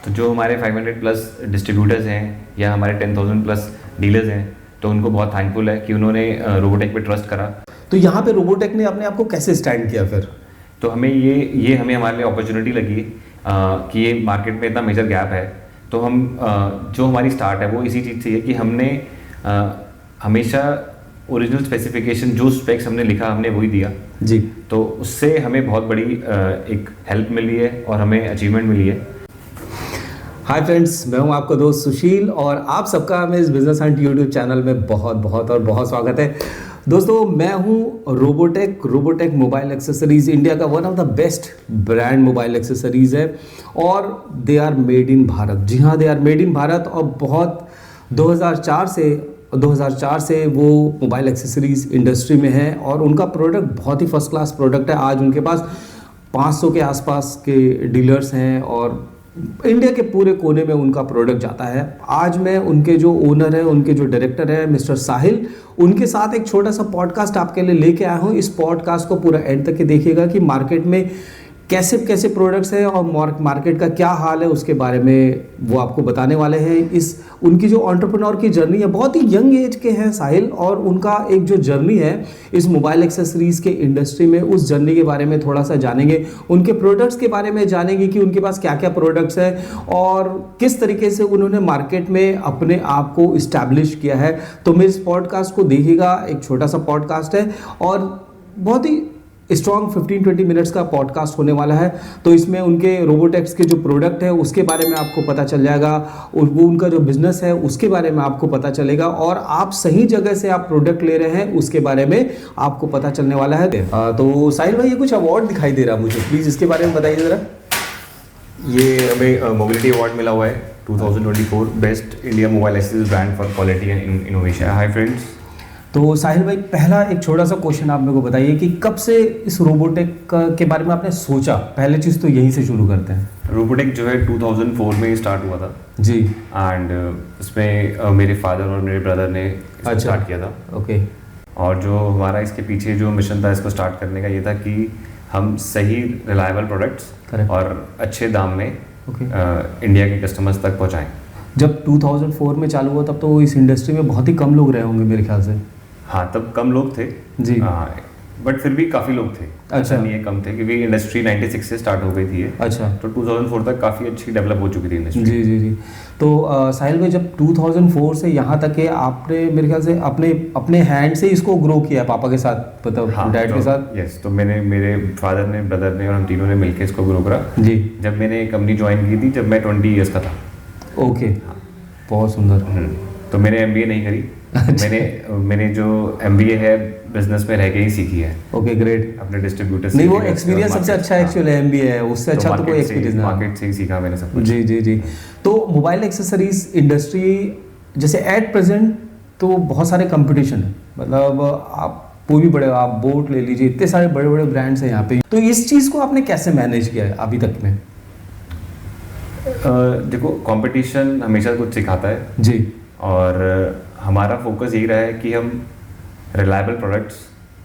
तो जो हमारे 500 प्लस डिस्ट्रीब्यूटर्स हैं या हमारे 10,000 प्लस डीलर्स हैं, तो उनको बहुत थैंकफुल है कि उन्होंने रोबोटेक पे ट्रस्ट करा। तो यहाँ पे रोबोटेक ने अपने आप को कैसे स्टैंड किया फिर? तो हमें ये हमें हमारे लिए अपॉर्चुनिटी लगी कि ये मार्केट में इतना मेजर गैप है। तो हम जो हमारी स्टार्ट है वो इसी चीज़ से है कि हमने हमेशा ओरिजिनल स्पेसिफिकेशन, जो स्पेक्स हमने लिखा हमने वही दिया जी। तो उससे हमें बहुत बड़ी एक हेल्प मिली है और हमें अचीवमेंट मिली है। हाय फ्रेंड्स, मैं हूं आपका दोस्त सुशील और आप सबका हमें इस बिजनेस हंट यूट्यूब चैनल में बहुत बहुत और बहुत स्वागत है। दोस्तों, मैं हूं रोबोटेक मोबाइल एक्सेसरीज इंडिया का one of the best brand mobile accessories है और they are made in Bharat. जी हाँ, they are made in Bharat और बहुत 2004 से वो मोबाइल एक्सेसरीज इंडस्ट्री में है और उनका प्रोडक्ट बहुत ही फर्स्ट क्लास प्रोडक्ट है। आज उनके पास 500 के आसपास के डीलर्स हैं और इंडिया के पूरे कोने में उनका प्रोडक्ट जाता है। आज मैं उनके जो ओनर है, उनके जो डायरेक्टर है मिस्टर साहिल, उनके साथ एक छोटा सा पॉडकास्ट आपके लिए लेके आया हूँ। इस पॉडकास्ट को पूरा एंड तक के देखिएगा कि मार्केट में कैसे कैसे प्रोडक्ट्स हैं और मार्केट का क्या हाल है, उसके बारे में वो आपको बताने वाले हैं। इस उनकी जो एंटरप्रेन्योर की जर्नी है, बहुत ही यंग एज के हैं साहिल, और उनका एक जो जर्नी है इस मोबाइल एक्सेसरीज के इंडस्ट्री में, उस जर्नी के बारे में थोड़ा सा जानेंगे। उनके प्रोडक्ट्स के बारे में जानेंगे कि उनके पास क्या क्या प्रोडक्ट्स हैं और किस तरीके से उन्होंने मार्केट में अपने आप को इस्टेब्लिश किया है। तो मैं इस पॉडकास्ट को देखिएगा, एक छोटा सा पॉडकास्ट है और बहुत ही स्ट्रॉन्ग 15-20 मिनट्स का पॉडकास्ट होने वाला है। तो इसमें उनके रोबोटेक्स के जो प्रोडक्ट है उसके बारे में आपको पता चल जाएगा और वो उनका जो बिजनेस है उसके बारे में आपको पता चलेगा और आप सही जगह से आप प्रोडक्ट ले रहे हैं उसके बारे में आपको पता चलने वाला है। तो साहिल भाई, ये कुछ अवार्ड दिखाई दे रहा है मुझे, प्लीज़ इसके बारे में बताइए ज़रा। ये हमें मोबिलिटी अवार्ड मिला हुआ है 2024 best India mobile accessories brand for quality and innovation. Hi friends. तो साहिल भाई, पहला एक छोटा सा क्वेश्चन आप मेरे को बताइए कि कब से इस रोबोटेक के बारे में आपने सोचा? पहले चीज़ तो यहीं से शुरू करते हैं। रोबोटेक जो है 2004 में ही स्टार्ट हुआ था जी। एंड इसमें मेरे फादर और मेरे ब्रदर ने स्टार्ट किया था। ओके। और जो हमारा इसके पीछे जो मिशन था इसको स्टार्ट करने का, ये था कि हम सही रिलायबल प्रोडक्ट्स और अच्छे दाम में इंडिया के कस्टमर्स तक पहुँचाएँ। जब 2004 में चालू हुआ तब तो इस इंडस्ट्री में बहुत ही कम लोग रहे होंगे मेरे ख्याल से। हाँ, तब कम लोग थे जी। बट फिर भी काफ़ी लोग थे। अच्छा। नहीं है कम थे, क्योंकि इंडस्ट्री 96 से स्टार्ट हो गई थी। अच्छा। तो 2004 तक काफ़ी अच्छी डेवलप हो चुकी थी इंडस्ट्री। जी जी जी। तो साहिल भाई, जब 2004 से यहाँ तक है, आपने मेरे ख्याल से अपने हैंड से इसको ग्रो किया पापा के साथ, मतलब हाँ, डैड के साथ? यस। तो मेरे फादर ने, ब्रदर ने और हम तीनों ने मिलकर इसको ग्रो करा। जी। जब मैंने कंपनी ज्वाइन की थी जब मैं 20 ईयर्स का था। ओके। हाँ। बहुत सुंदर। तो मैंने MBA नहीं करी। अच्छा। मैंने जो MBA है बिजनेस में रह के ही सीखी है। Okay, great. अपने डिस्ट्रीब्यूटर्स नहीं, वो एक्सपीरियंस सबसे अच्छा एक्चुअली MBA है, उससे अच्छा तो कोई एक्सपीरियंस नहीं। मार्केट से ही सीखा मैंने सब कुछ। जी जी जी। तो मोबाइल एक्सेसरीज इंडस्ट्री जैसे एट प्रेजेंट तो बहुत सारे कंपटीशन है, मतलब आप कोई भी बड़े, आप बोट ले लीजिए, इतने सारे बड़े बड़े ब्रांड्स हैं यहाँ पे। तो इस चीज़ को आपने कैसे मैनेज किया है अभी तक में? देखो, कंपटीशन हमेशा कुछ सिखाता है जी। और हमारा फोकस यही रहा है कि हम रिलायबल प्रोडक्ट्स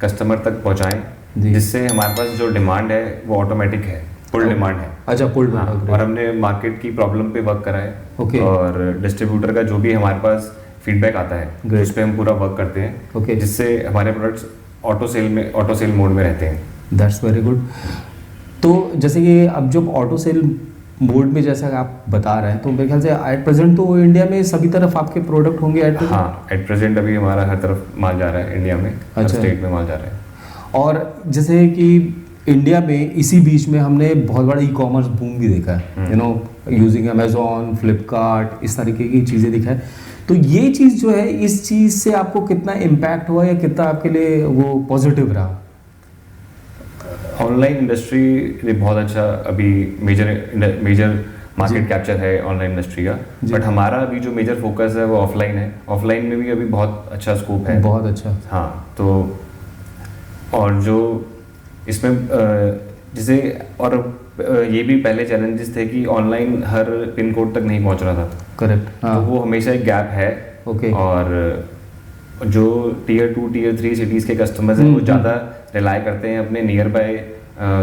कस्टमर तक पहुंचाएं, जिससे हमारे पास जो डिमांड है वो ऑटोमेटिक है, पुल डिमांड है। अच्छा, पुल। हाँ, और हमने मार्केट की प्रॉब्लम पे वर्क करा है। ओके। और डिस्ट्रीब्यूटर का जो भी हमारे पास फीडबैक आता है उस पर हम पूरा वर्क करते हैं। ओके। जिससे हमारे प्रोडक्ट्स ऑटो सेल मोड में रहते हैं। That's very good. तो जैसे कि अब जब ऑटो सेल मोड में जैसा आप बता रहे हैं, तो मेरे ख्याल से एट प्रेजेंट तो इंडिया में सभी तरफ आपके प्रोडक्ट होंगे एट प्रेजेंट? हाँ, एट प्रेजेंट अभी हमारा हर तरफ माल जा रहा है इंडिया में। अच्छा। हर स्टेट में माल जा रहा है। और जैसे कि इंडिया में इसी बीच में हमने बहुत बड़ा ई-कॉमर्स बूम भी देखा है, यूजिंग अमेजोन, फ्लिपकार्ट, इस तरीके की चीज़ें दिखा है। तो ये चीज़ जो है, इस चीज़ से आपको कितना इम्पैक्ट हुआ या कितना आपके लिए वो पॉजिटिव रहा? ऑनलाइन इंडस्ट्री ने बहुत अच्छा अभी मेजर मार्केट कैप्चर है ऑनलाइन इंडस्ट्री का। बट हमारा अभी जो मेजर फोकस है वो ऑफलाइन है। ऑफलाइन में भी अभी बहुत अच्छा स्कोप है। बहुत अच्छा। हाँ, तो और जो इसमें जैसे और ये भी पहले चैलेंजेस थे कि ऑनलाइन हर पिन कोड तक नहीं पहुंच रहा था। करेक्ट। तो वो हमेशा एक गैप है। ओके। और जो Tier 2 Tier 3 सिटीज़ के कस्टमर्स हैं वो ज़्यादा रिलाई करते हैं अपने नियर बाय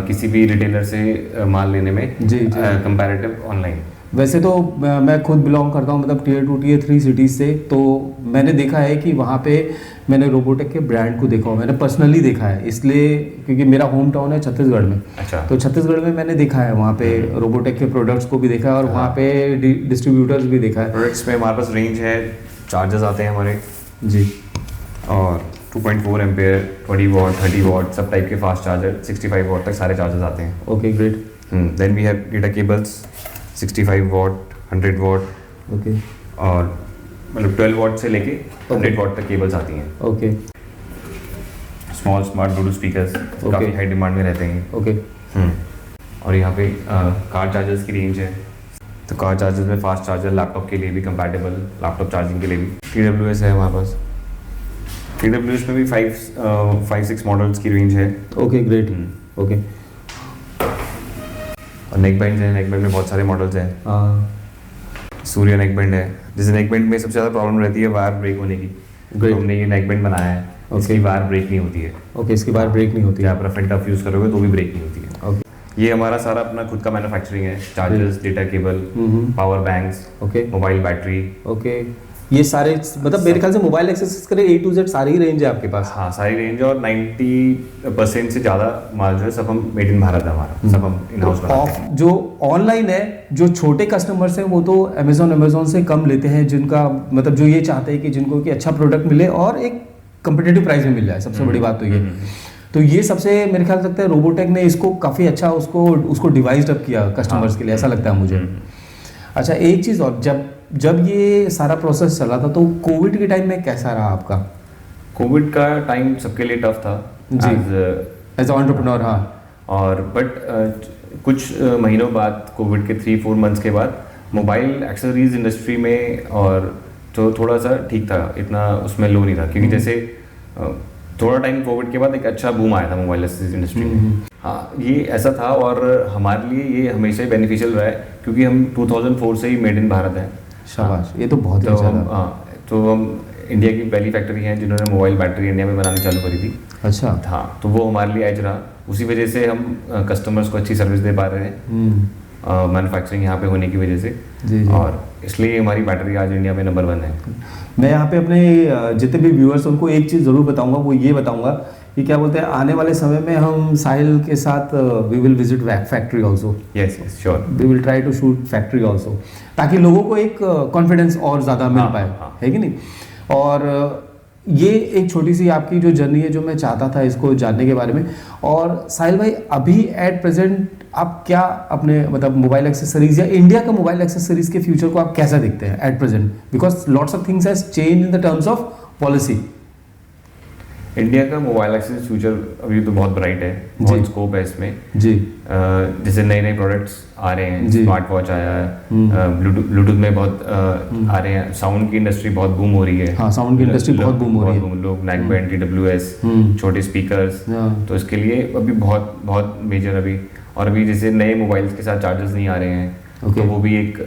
किसी भी रिटेलर से माल लेने में, जी जी। Comparative online. वैसे तो मैं खुद बिलोंग करता हूँ मतलब टीयर 2 टीयर 3 सिटीज़ से, तो मैंने देखा है कि वहाँ पे मैंने रोबोटेक के ब्रांड को देखा हो, मैंने पर्सनली देखा है, इसलिए क्योंकि मेरा होम टाउन है छत्तीसगढ़ में। अच्छा। तो छत्तीसगढ़ में मैंने देखा है वहाँ पे रोबोटेक के प्रोडक्ट्स को भी देखा है और वहाँ पे डिस्ट्रीब्यूटर्स भी देखा है। प्रोडक्ट्स में हमारे पास रेंज है, चार्जर्स आते हैं हमारे जी, और 2.4 एम्पेयर, 20 वॉट, 30 वॉट सब टाइप के फास्ट चार्जर, 65 वॉट तक सारे चार्जर्स आते हैं। Okay great. Then we have data cables 65 watt, 100 watt, okay, और मतलब 12 वॉट से लेके 100 वॉट तक केबल्स आती हैं। Okay, small smart Bluetooth speakers काफ़ी हाई डिमांड में रहते हैं। ओके। और यहाँ पे कार चार्जर्स की रेंज है, तो कार चार्जर्स में फास्ट चार्जर लैपटॉप के लिए भी कंपैटिबल, लैपटॉप चार्जिंग के लिए भी। TWS है हमारे पास, TWS में भी 5-6 मॉडल्स की रेंज है। Okay great. ओके। और नेक बैंड है, नेक बैंड में बहुत सारे मॉडल्स हैं। हाँ, सूर्य नेक बैंड है, जैसे नेक बैंड में सबसे ज़्यादा प्रॉब्लम रहती है वायर ब्रेक होने की। तो हमने ये नेक बैंड बनाया है, इसकी वायर ब्रेक नहीं होती है। ओके, इसकी वायर ब्रेक नहीं होती है। आप रफ एंड टफ यूज़ करोगे तो भी ब्रेक नहीं होती है। ओके, ये हमारा सारा अपना खुद का मैन्युफैक्चरिंग है, chargers, data cable, power banks, okay, mobile battery. Okay. ये सारे मतलब मेरे ख्याल से मोबाइल एक्सेसरीज के लिए A to Z सारी ही रेंज है आपके पास। हाँ, सारी रेंज है, और 90% से ज़्यादा माल जो है सब हम मेड इन भारत है हमारा, सब हम इन हाउस बनाते हैं। जो ऑनलाइन है, जो छोटे कस्टमर्स हैं वो तो अमेजोन से कम लेते हैं, जिनका मतलब जो ये चाहते हैं कि जिनको कि अच्छा प्रोडक्ट मिले और एक कंपिटेटिव प्राइस में मिल जाए, सबसे बड़ी बात तो ये। तो ये सबसे मेरे ख्याल से लगता है रोबोटेक ने इसको काफ़ी अच्छा उसको डिवाइस्ड अप किया कस्टमर्स के लिए, ऐसा लगता है मुझे। अच्छा, एक चीज़ और, जब ये सारा प्रोसेस चला था तो कोविड के टाइम में कैसा रहा आपका? कोविड का टाइम सबके लिए टफ था जी, एज एंटरप्रेन्योर। हाँ, और बट कुछ महीनों बाद, कोविड के 3-4 मंथ्स के बाद मोबाइल एक्सेसरीज इंडस्ट्री में और तो थोड़ा सा ठीक था, इतना उसमें लो नहीं था, क्योंकि जैसे थोड़ा टाइम कोविड के बाद एक अच्छा बूम आया था मोबाइल एक्सेसरीज इंडस्ट्री में। हाँ, ये ऐसा था, और हमारे लिए ये हमेशा ही बेनिफिशियल रहा है, क्योंकि हम 2004 से ही मेड इन भारत हैं। शाबाश, ये तो बहुत ही अच्छा था। तो हम इंडिया की पहली फैक्ट्री है जिन्होंने मोबाइल बैटरी इंडिया में बनानी चालू करी थी। अच्छा। हाँ, तो वो हमारे लिए एज रहा, उसी वजह से हम कस्टमर्स को अच्छी सर्विस दे पा रहे हैं मैन्युफैक्चरिंग यहाँ पे होने की वजह से। जी। और इसलिए हमारी बैटरी आज इंडिया में नंबर 1 है। मैं यहाँ पे अपने जितने भी व्यूअर्स उनको एक चीज़ ज़रूर बताऊंगा, वो ये बताऊंगा कि क्या बोलते हैं, आने वाले समय में हम साहिल के साथ we will visit factory also. Yes, sure, we will try to shoot factory also, ताकि लोगों को एक कॉन्फिडेंस और ज़्यादा मिल पाए। है कि नहीं? और ये एक छोटी सी आपकी जो जर्नी है, जो मैं चाहता था इसको जानने के बारे में। और साहिल भाई, अभी एट प्रेजेंट आप क्या अपने मतलब मोबाइल एक्सेसरीज या इंडिया का मोबाइल एक्सेसरीज के फ्यूचर को आप कैसा देखते हैं at present? Because lots of things has change in the terms of policy. India का मोबाइल एक्सेसरीज फ्यूचर अभी तो बहुत ब्राइट है, बहुत स्कोप है इसमें। जी, जैसे नए नए प्रोडक्ट्स आ रहे हैं, स्मार्ट वॉच आया है, ब्लूटूथ में बहुत आ रहे हैं, साउंड की इंडस्ट्री बहुत बूम हो रही है। हाँ, साउंड की इंडस्ट्री बहुत बूम हो रही है। लोग नेक बैंड, TWS, छोटे स्पीकर्स, तो इसके लिए अभी बहुत बहुत मेजर अभी। और अभी जैसे नए मोबाइल्स के साथ चार्जर्स नहीं आ रहे हैं, तो वो भी एक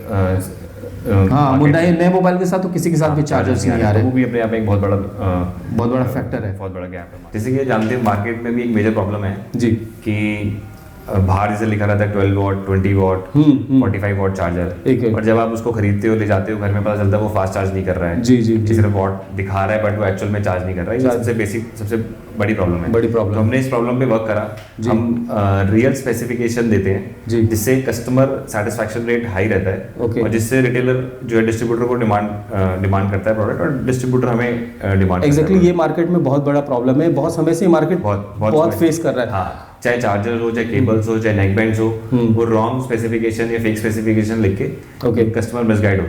हाँ, नए मोबाइल के साथ तो किसी के साथ भी चार्जर्स नहीं आ रहे, वो भी अपने आप में एक बहुत बड़ा फैक्टर है, बहुत बड़ा गैप है। जैसे कि जानते हैं, मार्केट में भी एक मेजर प्रॉब्लम है जी, कि बाहर जैसे लिखा रहता है 12 वॉट, 20 वॉट, 45 वॉट चार्जर, और जब आप उसको खरीदते हो, ले जाते हो घर में, पता चलता है वो फास्ट चार्ज नहीं कर रहा है। जी जी, सिर्फ वॉट दिखा रहा है बट वो एक्चुअल में चार्ज नहीं कर रहा है। ये सबसे बेसिक, सबसे बड़ी प्रॉब्लम है। तो हमने इस प्रॉब्लम पे वर्क करा। हम रियल स्पेसिफिकेशन देते हैं, जिससे कस्टमर सेटिस्फैक्शन रेट हाई रहता है, और जिससे रिटेलर जो है डिस्ट्रीब्यूटर को डिमांड करता है प्रोडक्ट, और डिस्ट्रीब्यूटर हमें डिमांड। एग्जैक्टली, ये मार्केट में बहुत बड़ा प्रॉब्लम है, बहुत समय से मार्केट बहुत फेस कर रहा है। हाँ, चाहे चार्जर हो, चाहे केबल्स हो, चाहे नेक बैंड्स हो, वो रॉन्ग स्पेसिफिकेशन या फेक स्पेसिफिकेशन लिख के कस्टमर मिसगाइड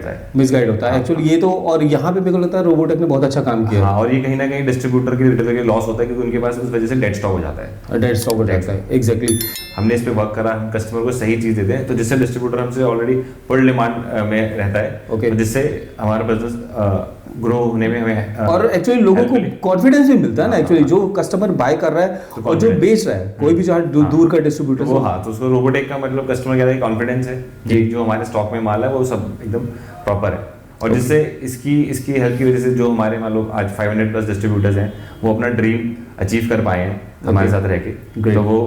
होता है एक्चुअली। ये तो, और यहाँ पे मेरे को लगता है रोबोटेक ने बहुत अच्छा काम किया। हाँ, और ये कहीं ना कहीं डिस्ट्रीब्यूटर के, रिटेलर के लॉस होता है, क्योंकि उनके पास उस वजह से डेड स्टॉक हो जाता है। एग्जैक्टली, हमने इस पे वर्क करा, हम कस्टमर को सही चीज देते हैं, तो जिससे डिस्ट्रीब्यूटर हमसे ऑलरेडी फुल डिमांड में रहता है, जिससे हमारा बिजनेस ग्रो होने में हमें, और एक्चुअली लोगों को कॉन्फिडेंस भी मिलता है ना, एक्चुअली जो कस्टमर बाय कर रहा है और जो बेच रहा है, कोई भी जो दूर का डिस्ट्रीब्यूटर वो, हाँ, तो उसको रोबोटेक का मतलब कस्टमर कहता है कॉन्फिडेंस है कि जो हमारे स्टॉक में माल है वो सब एकदम प्रॉपर है। और जिससे इसकी हेल्प की वजह से जो हमारे मान लो आज 500+ डिस्ट्रीब्यूटर्स हैं, वो अपना ड्रीम अचीव कर पाए हैं हमारे साथ रह के। तो वो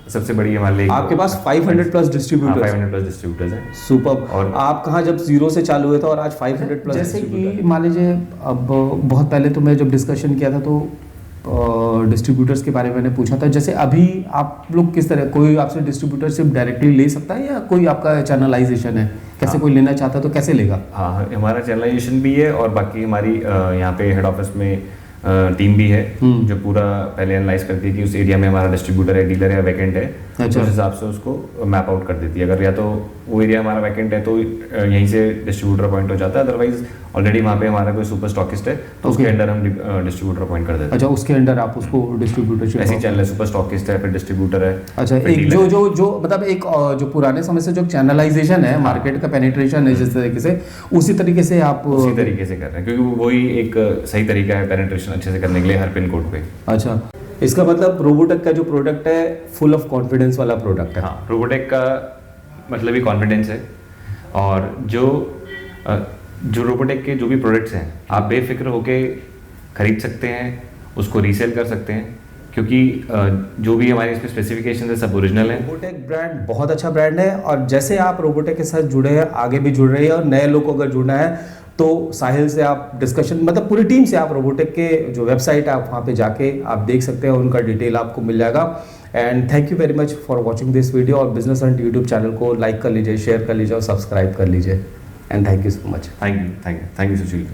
सबसे बड़ी हमारे लिए आपके पास 500 प्लस डिस्ट्रीब्यूटर्स 500 प्लस डिस्ट्रीब्यूटर्स हैं। सुपर। और आप कहाँ जब जीरो से चालू हुए थे और आज 500 प्लस? जैसे कि मान लीजिए अब बहुत पहले तो मैं जब डिस्कशन किया था तो डिस्ट्रीब्यूटर्स के बारे में मैंने पूछा था, जैसे अभी आप लोग किस तरह, कोई आपसे डिस्ट्रीब्यूटरशिप डायरेक्टली ले सकता है या कोई आपका चैनलाइजेशन है? कैसे हाँ। कोई लेना चाहता है तो कैसे लेगा? हाँ, हमारा चैनलाइजेशन भी है और बाकी हमारी यहाँ पे हेड ऑफिस में टीम भी है जो पूरा पहले एनालाइज करती है कि उस एरिया में हमारा डिस्ट्रीब्यूटर है, डीलर है, वैकेंट है। अच्छा। उस हिसाब से उसको मैप आउट कर देती है। अगर या तो वो एरिया हमारा वैकेंट है तो यहीं से डिस्ट्रीब्यूटर अपॉइंट हो जाता है, अदरवाइज ऑलरेडी वहाँ पे हमारा कोई सुपर स्टॉकिस्ट है तो उसके अंडर हम डिस्ट्रीब्यूटर अपॉइंट कर देते हैं। अच्छा, उसके अंडर आप उसको डिस्ट्रीब्यूटरशिप ऐसी चैनल है, सुपर स्टॉकिस्ट है, फिर डिस्ट्रीब्यूटर है। अच्छा, फिर एक dealer है। जो मतलब एक जो पुराने समय से जो चैनलाइजेशन है, मार्केट का पेनिट्रेशन है जिस तरीके से, उसी तरीके से आप उसी तरीके से कर रहे हैं क्योंकि वही एक सही तरीका है पेनिट्रेशन अच्छे से करने के लिए हर पिन कोड पे। अच्छा, इसका मतलब रोबोटेक का जो प्रोडक्ट है फुल ऑफ कॉन्फिडेंस वाला प्रोडक्ट है। हाँ, रोबोटेक का मतलब ही कॉन्फिडेंस है। और जो रोबोटेक के जो भी प्रोडक्ट्स हैं आप बेफिक्र होके खरीद सकते हैं, उसको रीसेल कर सकते हैं क्योंकि जो भी हमारे इसमें स्पेसिफिकेशन है सब ओरिजिनल है। रोबोटेक ब्रांड बहुत अच्छा ब्रांड है और जैसे आप रोबोटेक के साथ जुड़े हैं आगे भी जुड़ रहे हैं और नए लोग को अगर जुड़ना है तो साहिल से आप डिस्कशन, मतलब पूरी टीम से आप रोबोटेक के जो वेबसाइट है आप वहाँ पे जाके आप देख सकते हैं, उनका डिटेल आपको मिल जाएगा। And thank you very much for watching this video और बिजनेस हंट यूट्यूब चैनल को लाइक कर लीजिए, शेयर कर लीजिए और सब्सक्राइब कर लीजिए। And thank you so much. Thank you Sushil.